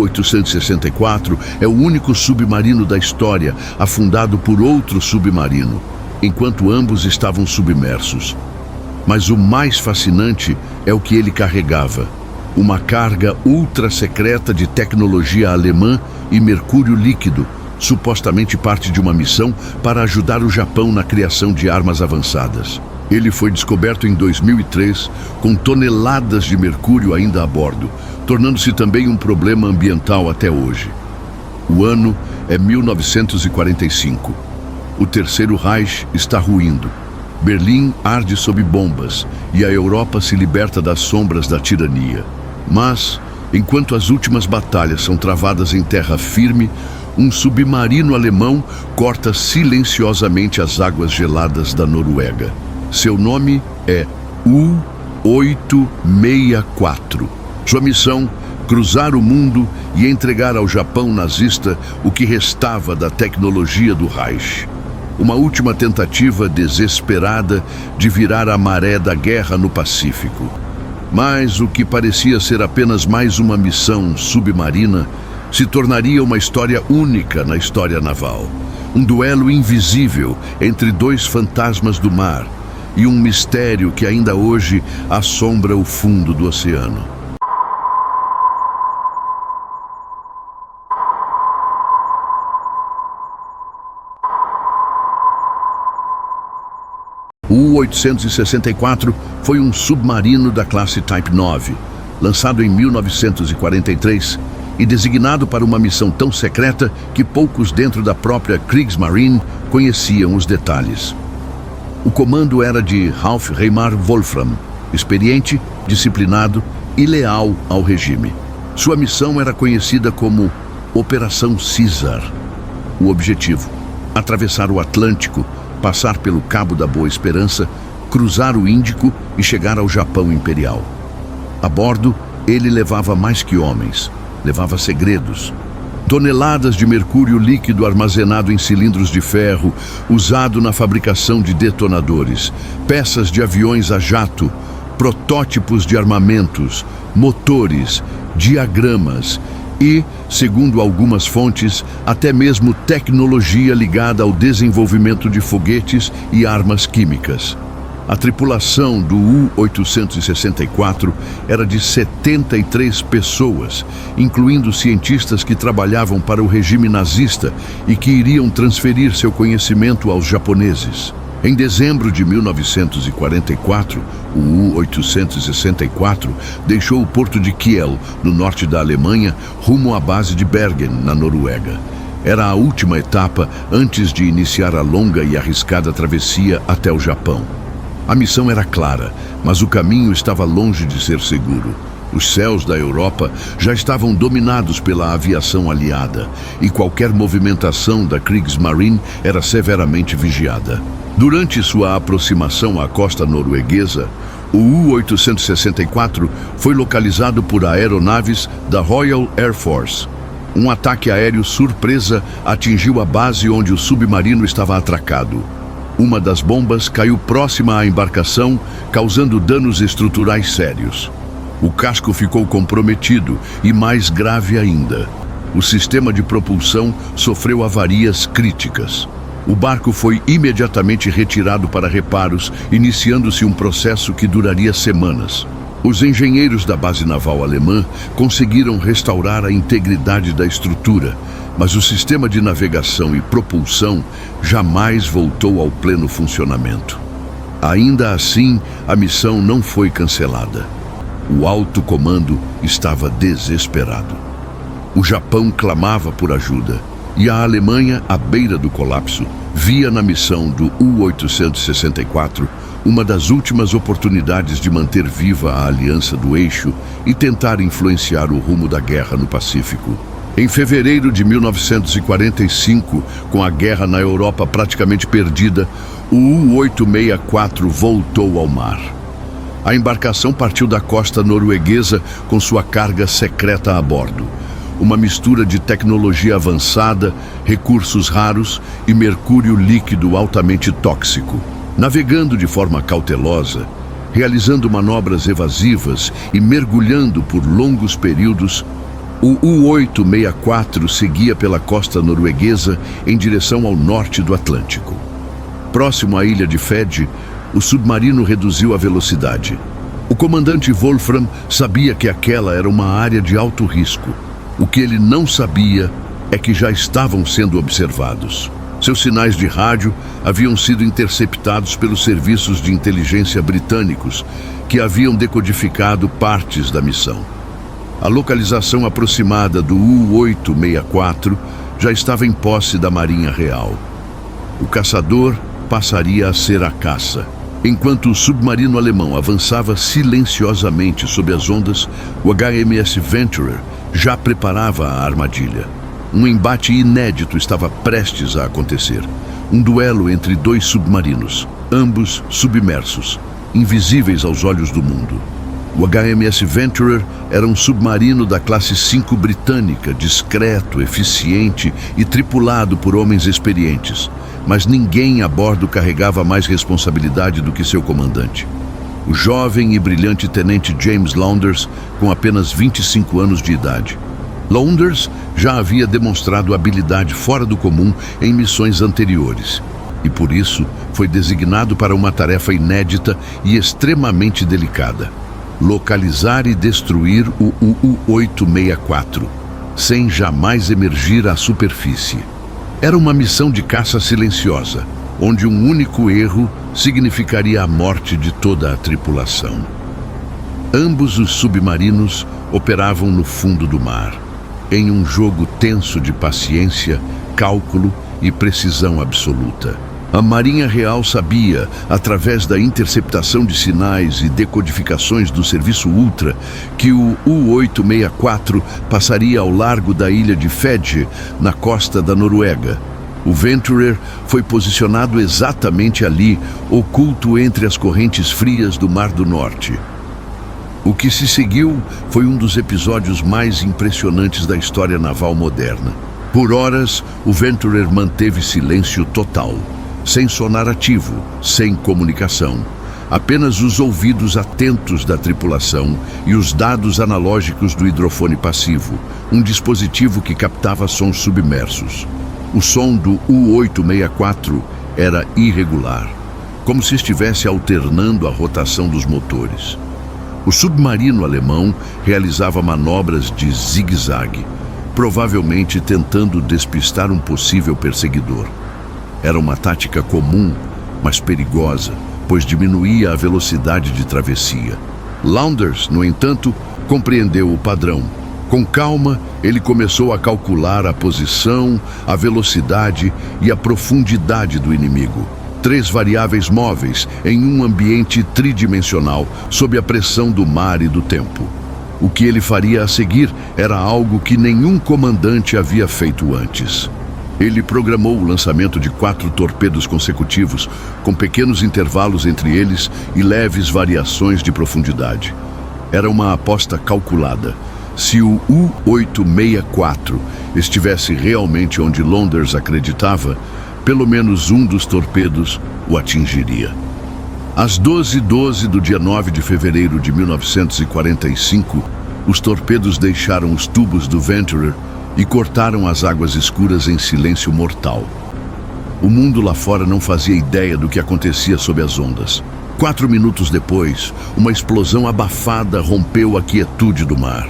U-864 é o único submarino da história afundado por outro submarino, enquanto ambos estavam submersos. Mas o mais fascinante é o que ele carregava: uma carga ultra secreta de tecnologia alemã e mercúrio líquido, supostamente parte de uma missão para ajudar o Japão na criação de armas avançadas. Ele foi descoberto em 2003, com toneladas de mercúrio ainda a bordo, tornando-se também um problema ambiental até hoje. O ano é 1945. O Terceiro Reich está ruindo. Berlim arde sob bombas e a Europa se liberta das sombras da tirania. Mas, enquanto as últimas batalhas são travadas em terra firme, um submarino alemão corta silenciosamente as águas geladas da Noruega. Seu nome é U-864. Sua missão: cruzar o mundo e entregar ao Japão nazista o que restava da tecnologia do Reich. Uma última tentativa desesperada de virar a maré da guerra no Pacífico. Mas o que parecia ser apenas mais uma missão submarina se tornaria uma história única na história naval. Um duelo invisível entre dois fantasmas do mar e um mistério que ainda hoje assombra o fundo do oceano. O U-864 foi um submarino da classe Type 9, lançado em 1943 e designado para uma missão tão secreta que poucos dentro da própria Kriegsmarine conheciam os detalhes. O comando era de Ralph Reimar Wolfram, experiente, disciplinado e leal ao regime. Sua missão era conhecida como Operação Caesar. O objetivo: atravessar o Atlântico, passar pelo Cabo da Boa Esperança, cruzar o Índico e chegar ao Japão Imperial. A bordo, ele levava mais que homens, levava segredos. Toneladas de mercúrio líquido armazenado em cilindros de ferro, usado na fabricação de detonadores, peças de aviões a jato, protótipos de armamentos, motores, diagramas e, segundo algumas fontes, até mesmo tecnologia ligada ao desenvolvimento de foguetes e armas químicas. A tripulação do U-864 era de 73 pessoas, incluindo cientistas que trabalhavam para o regime nazista e que iriam transferir seu conhecimento aos japoneses. Em dezembro de 1944, o U-864 deixou o porto de Kiel, no norte da Alemanha, rumo à base de Bergen, na Noruega. Era a última etapa antes de iniciar a longa e arriscada travessia até o Japão. A missão era clara, mas o caminho estava longe de ser seguro. Os céus da Europa já estavam dominados pela aviação aliada e qualquer movimentação da Kriegsmarine era severamente vigiada. Durante sua aproximação à costa norueguesa, o U-864 foi localizado por aeronaves da Royal Air Force. Um ataque aéreo surpresa atingiu a base onde o submarino estava atracado. Uma das bombas caiu próxima à embarcação, causando danos estruturais sérios. O casco ficou comprometido e, mais grave ainda, o sistema de propulsão sofreu avarias críticas. O barco foi imediatamente retirado para reparos, iniciando-se um processo que duraria semanas. Os engenheiros da base naval alemã conseguiram restaurar a integridade da estrutura, mas o sistema de navegação e propulsão jamais voltou ao pleno funcionamento. Ainda assim, a missão não foi cancelada. O alto comando estava desesperado. O Japão clamava por ajuda e a Alemanha, à beira do colapso, via na missão do U-864 uma das últimas oportunidades de manter viva a aliança do eixo e tentar influenciar o rumo da guerra no Pacífico. Em fevereiro de 1945, com a guerra na Europa praticamente perdida, o U-864 voltou ao mar. A embarcação partiu da costa norueguesa com sua carga secreta a bordo. Uma mistura de tecnologia avançada, recursos raros e mercúrio líquido altamente tóxico. Navegando de forma cautelosa, realizando manobras evasivas e mergulhando por longos períodos, O U-864 seguia pela costa norueguesa em direção ao norte do Atlântico. Próximo à ilha de Fedje, o submarino reduziu a velocidade. O comandante Wolfram sabia que aquela era uma área de alto risco. O que ele não sabia é que já estavam sendo observados. Seus sinais de rádio haviam sido interceptados pelos serviços de inteligência britânicos, que haviam decodificado partes da missão. A localização aproximada do U-864 já estava em posse da Marinha Real. O caçador passaria a ser a caça. Enquanto o submarino alemão avançava silenciosamente sob as ondas, o HMS Venturer já preparava a armadilha. Um embate inédito estava prestes a acontecer. Um duelo entre dois submarinos, ambos submersos, invisíveis aos olhos do mundo. O HMS Venturer era um submarino da classe 5 britânica, discreto, eficiente e tripulado por homens experientes. Mas ninguém a bordo carregava mais responsabilidade do que seu comandante. O jovem e brilhante tenente James Launders, com apenas 25 anos de idade. Launders já havia demonstrado habilidade fora do comum em missões anteriores, e por isso foi designado para uma tarefa inédita e extremamente delicada: localizar e destruir o U-864, sem jamais emergir à superfície. Era uma missão de caça silenciosa, onde um único erro significaria a morte de toda a tripulação. Ambos os submarinos operavam no fundo do mar, em um jogo tenso de paciência, cálculo e precisão absoluta. A Marinha Real sabia, através da interceptação de sinais e decodificações do Serviço Ultra, que o U-864 passaria ao largo da ilha de Fedje, na costa da Noruega. O Venturer foi posicionado exatamente ali, oculto entre as correntes frias do Mar do Norte. O que se seguiu foi um dos episódios mais impressionantes da história naval moderna. Por horas, o Venturer manteve silêncio total. Sem sonar ativo, sem comunicação. Apenas os ouvidos atentos da tripulação e os dados analógicos do hidrofone passivo, um dispositivo que captava sons submersos. O som do U-864 era irregular, como se estivesse alternando a rotação dos motores. O submarino alemão realizava manobras de zigue-zague, provavelmente tentando despistar um possível perseguidor. Era uma tática comum, mas perigosa, pois diminuía a velocidade de travessia. Launders, no entanto, compreendeu o padrão. Com calma, ele começou a calcular a posição, a velocidade e a profundidade do inimigo. 3 variáveis móveis em um ambiente tridimensional, sob a pressão do mar e do tempo. O que ele faria a seguir era algo que nenhum comandante havia feito antes. Ele programou o lançamento de 4 torpedos consecutivos, com pequenos intervalos entre eles e leves variações de profundidade. Era uma aposta calculada. Se o U-864 estivesse realmente onde Launders acreditava, pelo menos um dos torpedos o atingiria. Às 12h12 do dia 9 de fevereiro de 1945, os torpedos deixaram os tubos do Venturer e cortaram as águas escuras em silêncio mortal. O mundo lá fora não fazia ideia do que acontecia sob as ondas. 4 minutos depois, uma explosão abafada rompeu a quietude do mar.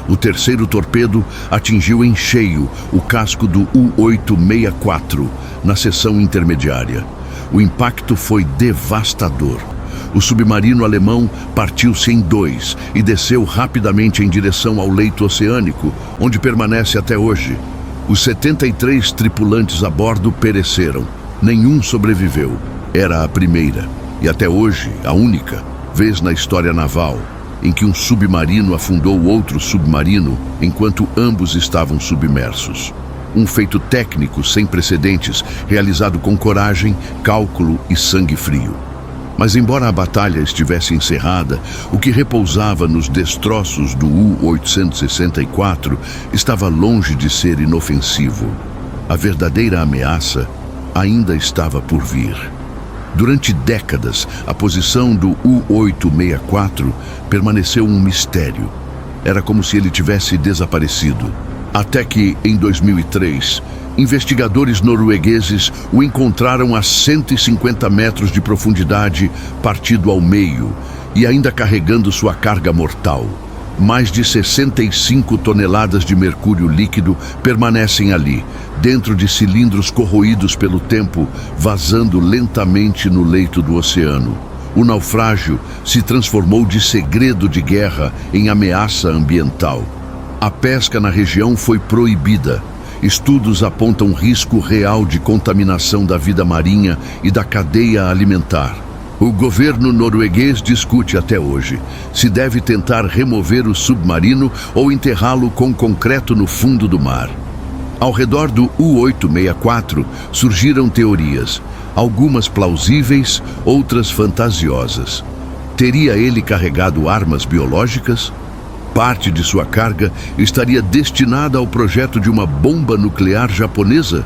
O terceiro torpedo atingiu em cheio o casco do U-864, na seção intermediária. O impacto foi devastador. O submarino alemão partiu-se em 2 e desceu rapidamente em direção ao leito oceânico, onde permanece até hoje. Os 73 tripulantes a bordo pereceram. Nenhum sobreviveu. Era a primeira, e até hoje a única, vez na história naval em que um submarino afundou outro submarino enquanto ambos estavam submersos. Um feito técnico sem precedentes, realizado com coragem, cálculo e sangue frio. Mas embora a batalha estivesse encerrada, o que repousava nos destroços do U-864 estava longe de ser inofensivo. A verdadeira ameaça ainda estava por vir. Durante décadas, a posição do U-864 permaneceu um mistério. Era como se ele tivesse desaparecido. Até que, em 2003, investigadores noruegueses o encontraram a 150 metros de profundidade, partido ao meio, e ainda carregando sua carga mortal. Mais de 65 toneladas de mercúrio líquido permanecem ali, dentro de cilindros corroídos pelo tempo, vazando lentamente no leito do oceano. O naufrágio se transformou de segredo de guerra em ameaça ambiental. A pesca na região foi proibida. Estudos apontam risco real de contaminação da vida marinha e da cadeia alimentar. O governo norueguês discute até hoje se deve tentar remover o submarino ou enterrá-lo com concreto no fundo do mar. Ao redor do U-864 surgiram teorias, algumas plausíveis, outras fantasiosas. Teria ele carregado armas biológicas? Parte de sua carga estaria destinada ao projeto de uma bomba nuclear japonesa?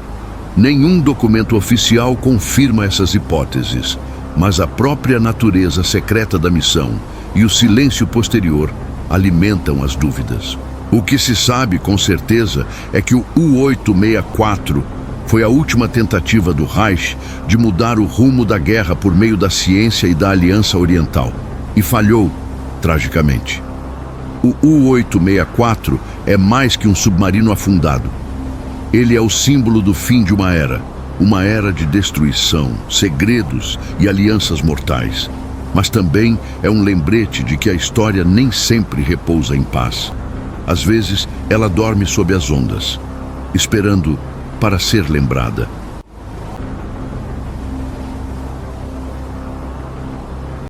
Nenhum documento oficial confirma essas hipóteses, mas a própria natureza secreta da missão e o silêncio posterior alimentam as dúvidas. O que se sabe com certeza é que o U-864 foi a última tentativa do Reich de mudar o rumo da guerra por meio da ciência e da Aliança Oriental, e falhou tragicamente. O U-864 é mais que um submarino afundado. Ele é o símbolo do fim de uma era de destruição, segredos e alianças mortais. Mas também é um lembrete de que a história nem sempre repousa em paz. Às vezes, ela dorme sob as ondas, esperando para ser lembrada.